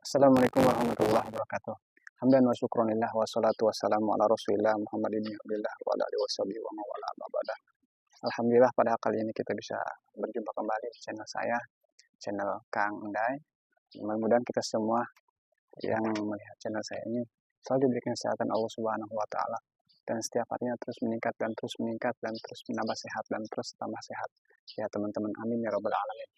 Assalamualaikum warahmatullahi wabarakatuh. Hamdan wa syukronillah wa salatu wassalamu ala rasulillah Muhammadin Abdillah wa ala alihi washabihi wa mawala amma ba'da. Alhamdulillah pada kali ini kita bisa berjumpa kembali di channel saya, channel Kang Endai. Mudah-mudahan kita semua yang melihat channel saya ini selalu diberikan kesehatan Allah Subhanahu wa taala dan setiap harinya terus meningkat dan terus meningkat dan terus menambah sehat dan terus tambah sehat. Ya teman-teman, amin ya rabbal alamin.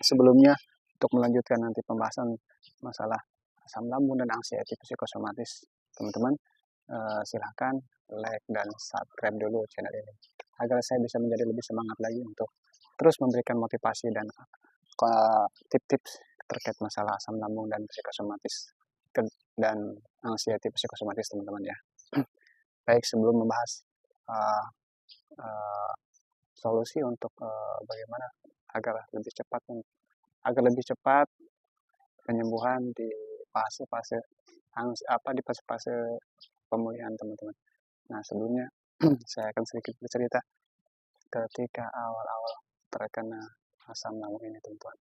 Sebelumnya untuk melanjutkan nanti pembahasan masalah asam lambung dan anxiety psikosomatis, teman-teman silahkan like dan subscribe dulu channel ini agar saya bisa menjadi lebih semangat lagi untuk terus memberikan motivasi dan tips-tips terkait masalah asam lambung dan psikosomatis dan anxiety psikosomatis, teman-teman ya. Baik, sebelum membahas uh, uh, solusi untuk bagaimana agar lebih cepat penyembuhan di fase-fase di fase-fase pemulihan, teman-teman. Nah, sebelumnya saya akan sedikit bercerita ketika awal-awal terkena asam lambung ini, teman-teman.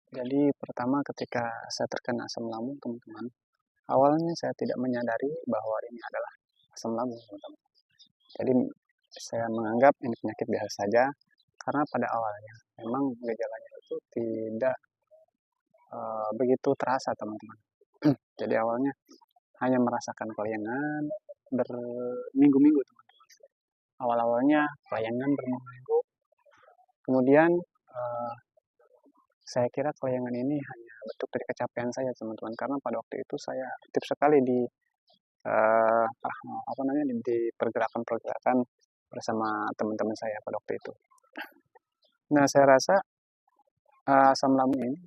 Jadi pertama ketika saya terkena asam lambung, teman-teman, awalnya saya tidak menyadari bahwa ini adalah asam lambung, teman-teman. Jadi saya menganggap ini penyakit biasa saja karena pada awalnya memang gejalanya itu tidak begitu terasa, teman-teman. Jadi awalnya hanya merasakan kelayangan berminggu-minggu, teman-teman. Awal-awalnya kelayangan berminggu-minggu. Kemudian saya kira kelayangan ini hanya bentuk dari kecapean saya, teman-teman, karena pada waktu itu saya aktif sekali di di pergerakan-pergerakan bersama teman-teman saya pada waktu itu. Nah, saya rasa asam lambung ini,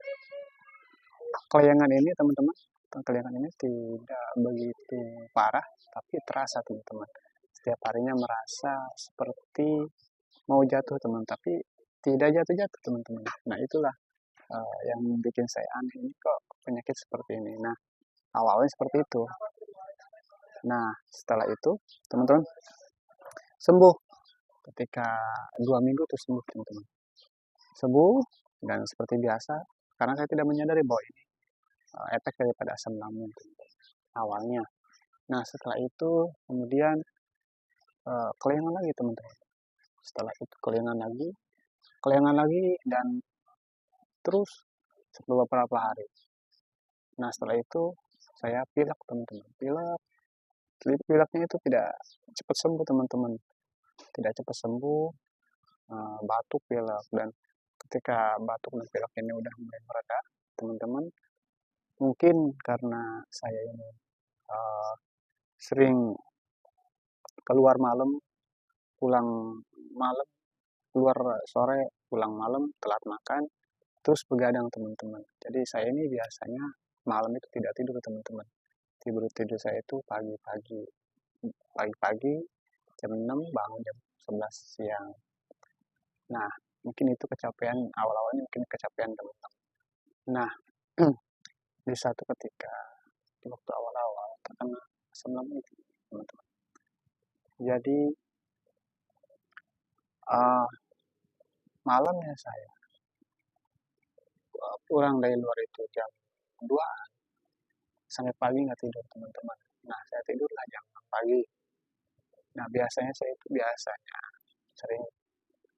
kelayangan ini, teman-teman, kelayangan ini tidak begitu parah, tapi terasa, teman-teman. Setiap harinya merasa seperti mau jatuh, teman, tapi tidak jatuh-jatuh, teman-teman. Nah, itulah yang bikin saya aneh, ini kok penyakit seperti ini. Nah, awalnya seperti itu. Nah, setelah itu, teman-teman, sembuh. Ketika 2 minggu itu sembuh, teman-teman. Sembuh, dan seperti biasa, karena saya tidak menyadari bahwa ini efek daripada asam lambung, teman-teman, awalnya. Nah, setelah itu, kemudian kelayangan lagi, teman-teman. Setelah itu kelayangan lagi, dan terus setelah beberapa hari. Nah, setelah itu saya pilek, teman-teman. Pileknya itu tidak cepat sembuh, teman-teman. Tidak cepat sembuh, batuk, pilek. Dan ketika batuk dan pilek ini udah mulai mereda, teman-teman, mungkin karena saya ini sering keluar malam, pulang malam, keluar sore, pulang malam, telat makan, terus begadang, teman-teman. Jadi saya ini biasanya malam itu tidak tidur, teman-teman. Tidur saya itu pagi-pagi jam 6 bangun jam 11 siang. Nah, mungkin itu kecapean, awal-awalnya mungkin kecapean, teman-teman. Nah, di satu ketika, di waktu awal-awal terkena asam lambung itu, teman-teman. Jadi, malamnya saya pulang dari luar itu jam 2 sampai pagi nggak tidur, teman-teman. Nah, saya tidurlah jam 6 pagi. Nah, biasanya saya itu sering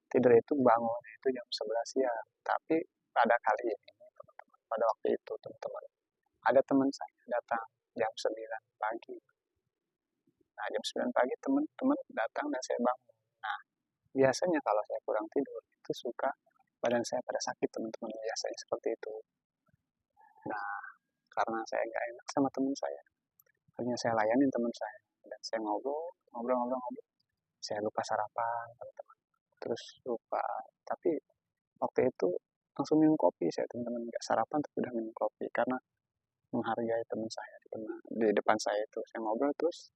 tidur itu bangun itu jam 11 siang. Tapi pada kali ini, teman-teman, pada waktu itu, teman-teman, ada teman saya datang jam 9 pagi. Nah, jam 9 pagi teman-teman datang dan saya bangun. Nah, biasanya kalau saya kurang tidur, itu suka badan saya pada sakit, teman-teman. Biasanya seperti itu. Nah, karena saya nggak enak sama teman saya, akhirnya saya layanin teman saya. Dan saya ngobrol. Saya lupa sarapan, teman-teman. Terus lupa, tapi waktu itu langsung minum kopi saya, teman-teman. Nggak sarapan, tapi udah minum kopi. Karena menghargai teman saya di depan saya itu. Saya ngobrol terus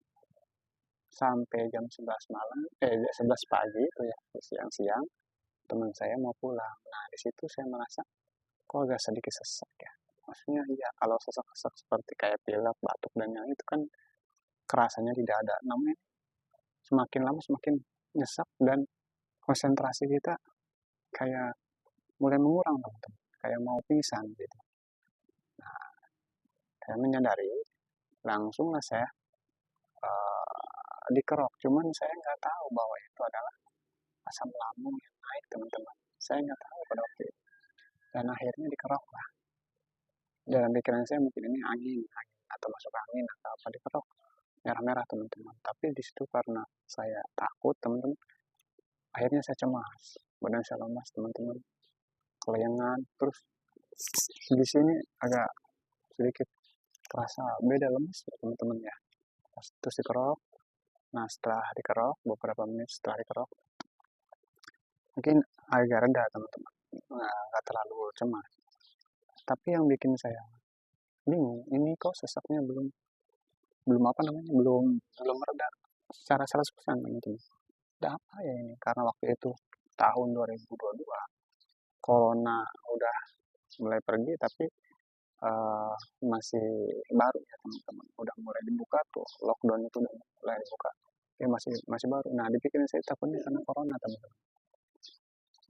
sampai jam 11 malam, 11 pagi itu ya, siang-siang, teman saya mau pulang. Nah, di situ saya merasa kok agak sedikit sesak ya. Maksudnya iya, kalau sesak-sesak seperti kayak pilek, batuk, dan yang itu kan kerasanya tidak ada. Namun semakin lama semakin nyesak dan konsentrasi kita kayak mulai mengurang, teman-teman. Kayak mau pingsan gitu. Saya menyadari, langsung lah saya dikerok. Cuman saya nggak tahu bahwa itu adalah asam lambung yang naik, teman-teman. Saya nggak tahu pada waktu itu. Dan akhirnya dikerok lah. Dalam pikiran saya mungkin ini angin atau masuk angin atau apa, dikerok merah-merah, teman-teman. Tapi di situ karena saya takut, teman-teman, akhirnya saya cemas, badan saya lemas, teman-teman, kelayangan, terus di sini agak sedikit terasa beda, lemas, teman-teman ya. Terus dikerok. Nah, setelah dikerok, beberapa menit setelah dikerok, mungkin agak reda, teman-teman, nggak terlalu cemas. Tapi yang bikin saya bingung, ini kok sesaknya belum apa namanya, belum mereda secara 100%, teman-teman. Ada apa ya ini? Karena waktu itu tahun 2022, corona udah mulai pergi, tapi masih baru ya, teman-teman. Udah mulai dibuka tuh, lockdown itu udah mulai dibuka. Ya masih baru. Nah, dipikirin saya takutnya karena corona, teman-teman.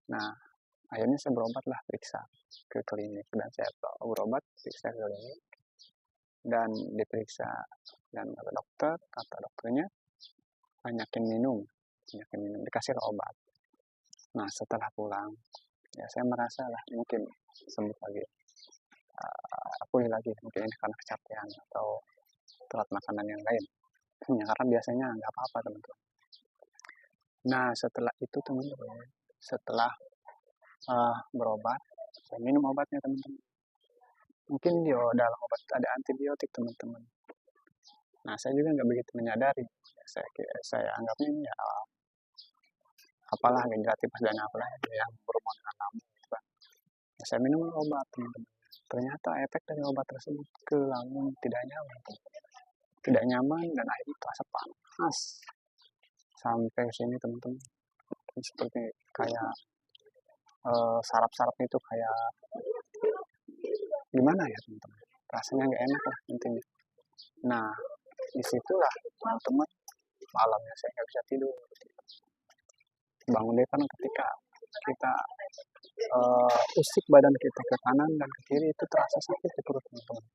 Nah, akhirnya saya berobat lah, periksa ke klinik, dan saya berobat, periksa ke klinik, dan diperiksa, dan kata dokternya banyakin minum, dikasih obat. Nah, setelah pulang, ya saya merasa lah mungkin sembuh lagi, pulih lagi, mungkin ini karena kecapean atau telat makanan yang lain. Ya, karena biasanya nggak apa-apa, teman-teman. Nah, setelah itu, teman-teman, setelah berobat, saya minum obatnya, teman-teman. Mungkin dalam obat ada antibiotik, teman-teman. Nah, saya juga nggak begitu menyadari. Saya anggapnya ini ya apalah, gejala tipes dan apalah yang berhubungan dengan lambung, gitu kan. Ya, saya minum obat, teman-teman. Ternyata efek dari obat tersebut ke lambung tidak nyaman, teman-teman. Tidak nyaman, dan akhirnya terasa panas sampai sini, teman-teman. Seperti kayak saraf-sarafnya itu kayak gimana ya, teman-teman, rasanya nggak enak lah intinya. Nah, disitulah, teman-teman, malamnya saya nggak bisa tidur. Bangun deh, karena ketika kita usik badan kita ke kanan dan ke kiri, itu terasa sakit di perut, teman-teman.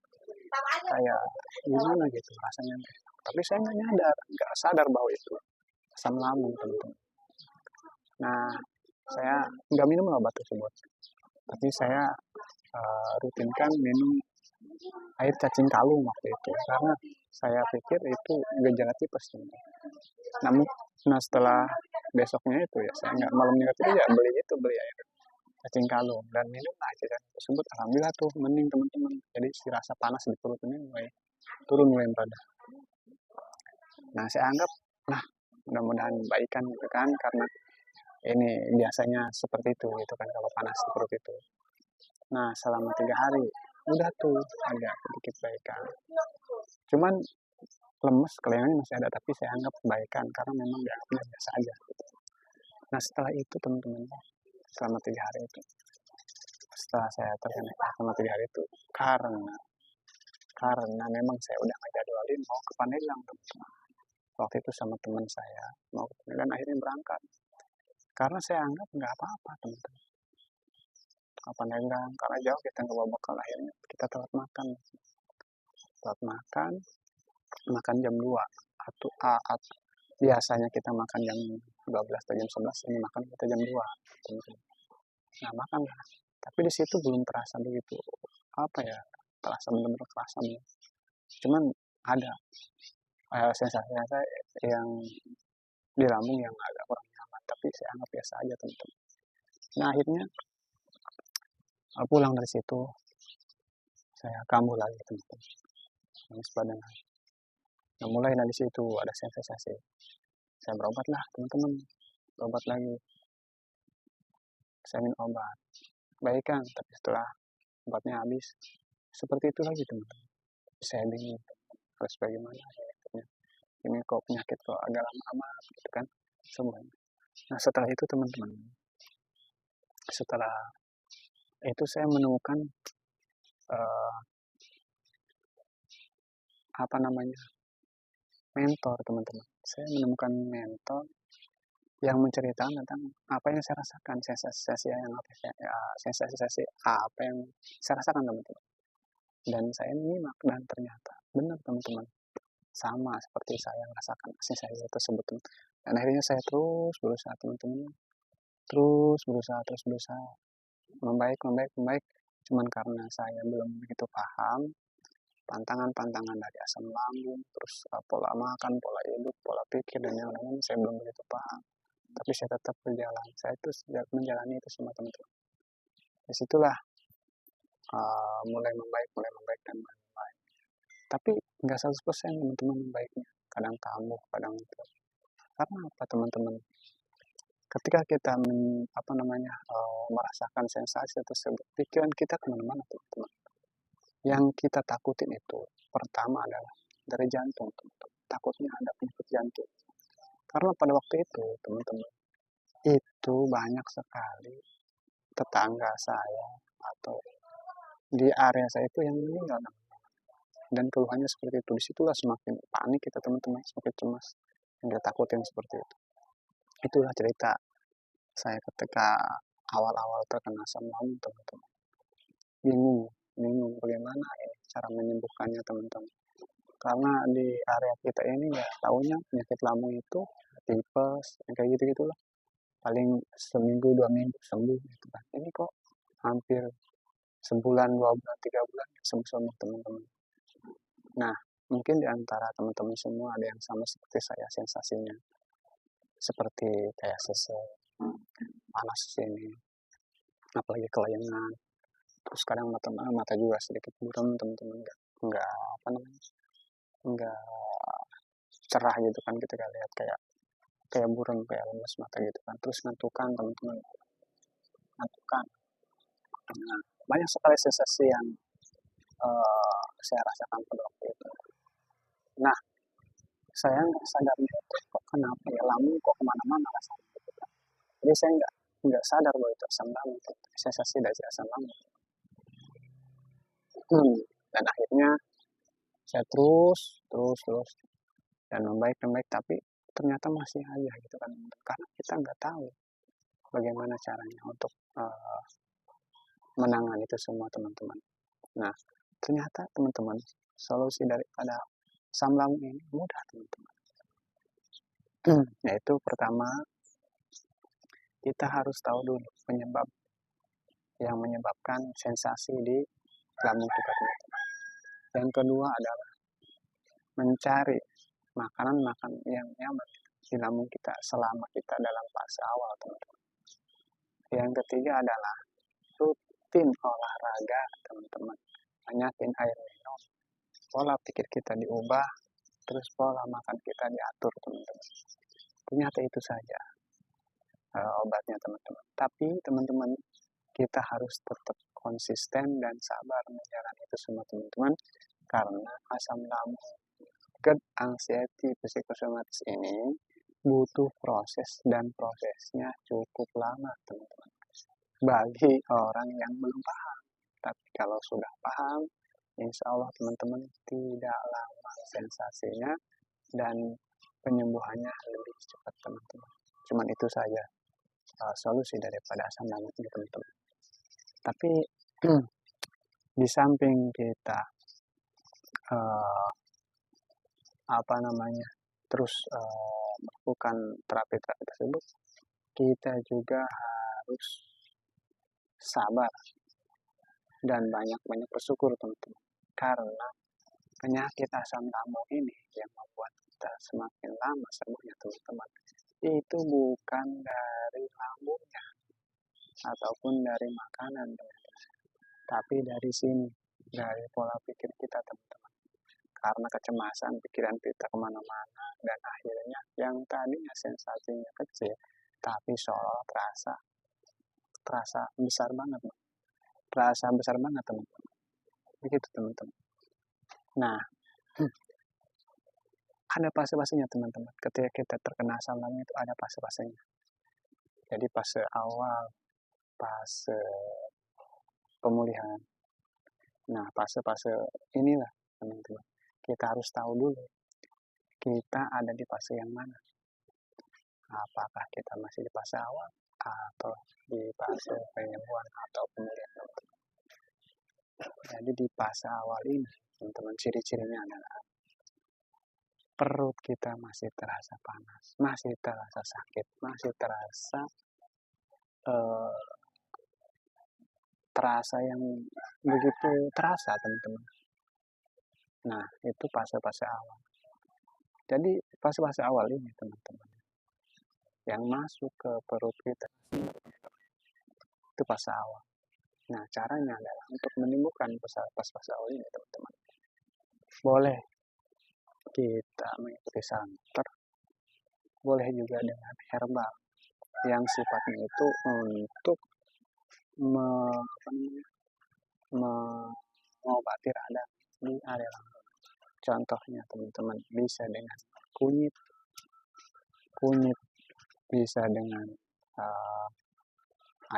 Kayak gimana gitu rasanya. Tapi saya nggak sadar bahwa itu asam lambung, teman-teman. Nah, saya nggak minum obat tersebut, tapi saya rutinkan minum air cacing kalung waktu itu, karena saya pikir itu gejala tipes, teman-teman. Nah, setelah besoknya itu ya, saya nggak malamnya itu ya beli air cacing kalung dan minum aja dan tersebut, alhamdulillah tuh mending, teman-teman. Jadi si rasa panas di perut ini mulai turun, mulai mereda. Nah, saya anggap, nah, mudah-mudahan baikan gitu kan, karena ini biasanya seperti itu gitu kan, kalau panas di perut itu. Nah, selama 3 hari udah tuh agak sedikit baikan. Cuman lemes, kelayangannya masih ada, tapi saya anggap baikan karena memang dianggapnya biasa aja. Nah, setelah itu, teman-teman, selama 3 hari itu, setelah saya terkena selama 3 hari itu, karena memang saya udah ngejadwalin mau ke Pandeglang, teman-teman. Waktu itu sama teman saya mau ke Pandeglang, akhirnya berangkat. Karena saya anggap nggak apa-apa, teman-teman. Ke Pandeglang, karena jauh, kita nggak bawa bekal, akhirnya kita telat makan. Makan jam 2 atau biasanya kita makan jam 12 atau jam 11, ini makan kita jam 2, teman-teman. Nah, makan lah. Tapi di situ belum terasa begitu, apa ya, terasa benar-benar terasa. Cuman ada sensasi saya yang di lambung yang agak kurang nyaman, tapi saya anggap biasa aja, teman-teman. Nah, akhirnya pulang dari situ, saya kambuh lagi, teman-teman. Nangis badan lagi. Nah, mulai dari situ ada sensasi. Saya berobat lah, teman-teman. Berobat lagi. Saya minum obat. Baikan, tapi setelah obatnya habis, seperti itu lagi, teman-teman. Saya bingung harus bagaimana ya. Ini kok penyakit kok agak lama-lama gitu kan, semuanya. Nah, setelah itu, teman-teman, setelah itu saya menemukan apa namanya, mentor, teman-teman. Saya menemukan mentor yang menceritakan tentang apa yang saya rasakan, sensasi apa yang saya rasakan, teman-teman. dan saya menyimak, dan ternyata benar teman-teman, sama seperti saya merasakan kasih sayang tersebut. Dan akhirnya saya terus berusaha teman-teman, terus berusaha membaik, cuman karena saya belum begitu paham pantangan-pantangan dari asam lambung, terus pola makan, pola hidup, pola pikir, dan yang lain saya belum begitu paham. Tapi saya tetap berjalan, saya terus menjalani itu semua teman-teman. Disitulah mulai membaik, dan membaik. Tapi nggak 100% teman-teman membaiknya. Kadang kambuh, kadang itu. Karena apa teman-teman? Ketika kita merasakan sensasi tersebut, pikiran kita kemana-mana teman-teman. Yang kita takutin itu pertama adalah dari jantung teman-teman. Takutnya ada penyakit jantung. Karena pada waktu itu teman-teman, itu banyak sekali tetangga saya atau di area saya itu yang meninggal, dan keluhannya seperti itu. Disitulah semakin panik kita teman-teman, semakin cemas, yang kita takutin seperti itu. Itulah cerita saya ketika awal-awal terkena asam lambung teman-teman. Bingung bagaimana ini cara menyembuhkannya teman-teman. Karena di area kita ini ya taunya penyakit lambung itu tipes, kayak gitu-gitulah. Paling seminggu 2 minggu sembuh gitu kan. Ini kok hampir sebulan, 2 bulan, 3 bulan sembuh teman-teman. Nah, mungkin di antara teman-teman semua ada yang sama seperti saya sensasinya. Seperti kayak sesek, panas sini, apalagi kelayangan. Terus kadang mata juga sedikit buram teman-teman, enggak cerah gitu kan ketika lihat, kayak buram, kayak lemas mata gitu kan. Terus ngantukan teman-teman, ngantukan. Nah, banyak sekali sensasi yang saya rasakan pada waktu itu. Nah, saya nggak sadarnya itu kok kenapa ya lambung kok kemana-mana rasanya gitu kan. Jadi saya nggak sadar bahwa itu asam lambung, sensasi dari asam lambung. Dan akhirnya saya terus dan membaik, tapi ternyata masih aja gitu kan, karena kita nggak tahu bagaimana caranya untuk menangani itu semua teman-teman. Nah, ternyata teman-teman, solusi daripada asam lambung ini mudah teman-teman. Yaitu pertama, kita harus tahu dulu penyebab yang menyebabkan sensasi di lambung kita teman-teman. Yang kedua adalah mencari makanan yang nyaman di lambung kita selama kita dalam fase awal teman-teman. Yang ketiga adalah rutin olahraga teman-teman, banyakin air minum, pola pikir kita diubah, terus pola makan kita diatur teman-teman. Ternyata itu saja obatnya teman-teman. Tapi teman-teman, kita harus tetap konsisten dan sabar menjalani itu semua teman-teman, karena asam lambung, GERD, anxiety, psikosomatis ini butuh proses, dan prosesnya cukup lama teman-teman bagi orang yang belum paham. Tapi kalau sudah paham, insya Allah teman-teman tidak lama sensasinya dan penyembuhannya lebih cepat teman-teman. Cuman itu saja solusi daripada asam lambung ini teman-teman. Tapi di samping kita terus melakukan terapi-terapi tersebut, kita juga harus sabar dan banyak bersyukur teman-teman, karena penyakit asam lambung ini yang membuat kita semakin lama sembuhnya teman-teman, itu bukan dari lambungnya ataupun dari makanan teman-teman, tapi dari sini, dari pola pikir kita teman-teman. Karena kecemasan, pikiran kita kemana-mana, dan akhirnya yang tadinya sensasinya kecil, tapi seolah terasa besar banget, teman-teman. Begitu teman-teman. Nah, ada fase-fasenya teman-teman. Ketika kita terkena asam lambung itu ada fase-fasenya. Jadi fase awal, fase pemulihan. Nah, fase-fase inilah teman-teman, kita harus tahu dulu kita ada di fase yang mana. Apakah kita masih di fase awal atau di fase penyembuhan atau pemulihan. Jadi di fase awal ini, teman-teman, ciri-cirinya adalah perut kita masih terasa panas, masih terasa sakit, masih terasa eh, terasa yang begitu terasa, teman-teman. Nah, itu fase-fase awal. Jadi fase-fase awal ini, teman-teman, yang masuk ke perut kita itu fase awal. Nah, caranya adalah untuk menyembuhkan fase-fase awal ini, teman-teman. Boleh kita mengikuti santer, boleh juga dengan herbal yang sifatnya itu untuk mengobati radang di area lambung. Contohnya, teman-teman, bisa dengan kunyit, kunyit bisa dengan uh,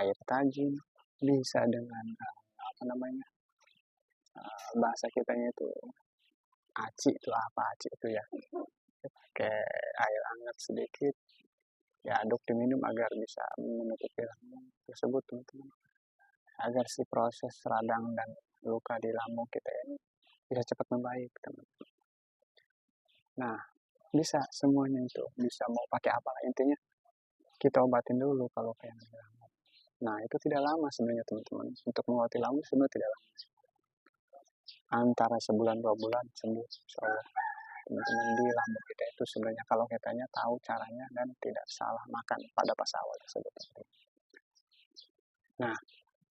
air tajin, bisa dengan bahasa kitanya itu aci, itu apa aci itu ya, pakai air hangat sedikit, ya aduk diminum agar bisa menutupi lambung tersebut, teman-teman, agar si proses radang dan luka di lambung kita ini bisa cepat membaik, teman-teman. Nah, bisa semuanya itu, bisa mau pakai apa, intinya kita obatin dulu kalau kayak lambung. Nah, itu tidak lama sebenarnya, teman-teman, untuk mengobati lambung sebenarnya tidak lama, antara sebulan 2 bulan sembuh, insyaallah, teman-teman. Di lambung kita itu sebenarnya kalau kitanya tahu caranya dan tidak salah makan pada pas awal tersebut. Nah,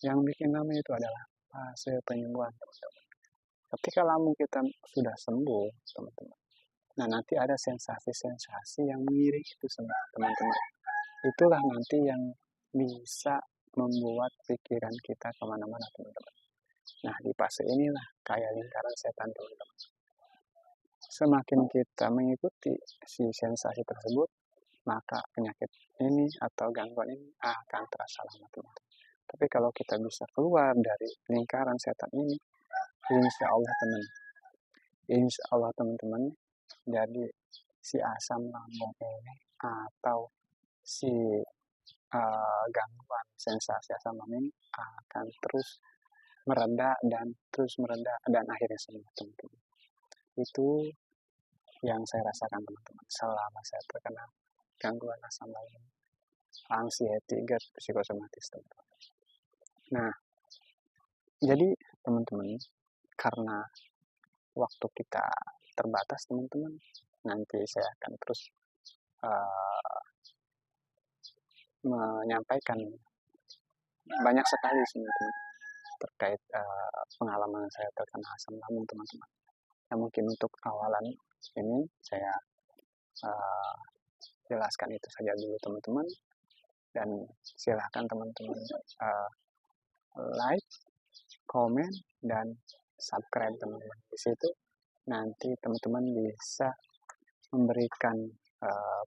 yang bikin lama itu adalah fase penyembuhan, teman-teman. Ketika lambung kita sudah sembuh, teman-teman, nah nanti ada sensasi-sensasi yang mengiringi itu semua, teman-teman. Itulah nanti yang bisa membuat pikiran kita kemana-mana, teman-teman. Nah, di fase inilah kayak lingkaran setan, teman-teman. Semakin kita mengikuti si sensasi tersebut, maka penyakit ini atau gangguan ini akan terasa lama, teman-teman. Tapi kalau kita bisa keluar dari lingkaran setan ini, insya Allah, insya Allah, teman-teman, jadi si asam lambung ini atau si gangguan sensasi asam lambung ini akan terus mereda dan terus mereda dan akhirnya sembuh, teman-teman. Itu yang saya rasakan, teman-teman, selama saya terkena gangguan asam lambung, anxiety, GERD, psikosomatis, teman-teman. Nah, jadi teman-teman, karena waktu kita terbatas, teman-teman, nanti saya akan terus uh, menyampaikan banyak sekali, teman-teman, terkait pengalaman saya terkena asam lambung, teman-teman. Nah, mungkin untuk awalan ini saya uh, jelaskan itu saja dulu, teman-teman, dan silahkan teman-teman like, komen, dan subscribe, teman-teman. Di situ nanti teman-teman bisa memberikan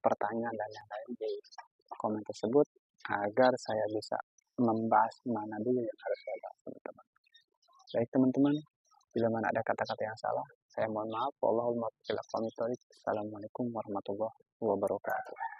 pertanyaan dan yang lain di komen tersebut agar saya bisa membahas mana dulu yang harus saya bahas, teman-teman. Baik, teman-teman, bila mana ada kata-kata yang salah, saya mohon maaf. Wallahul muwaffiq ila aqwamit thoriq. Assalamualaikum warahmatullahi wabarakatuh.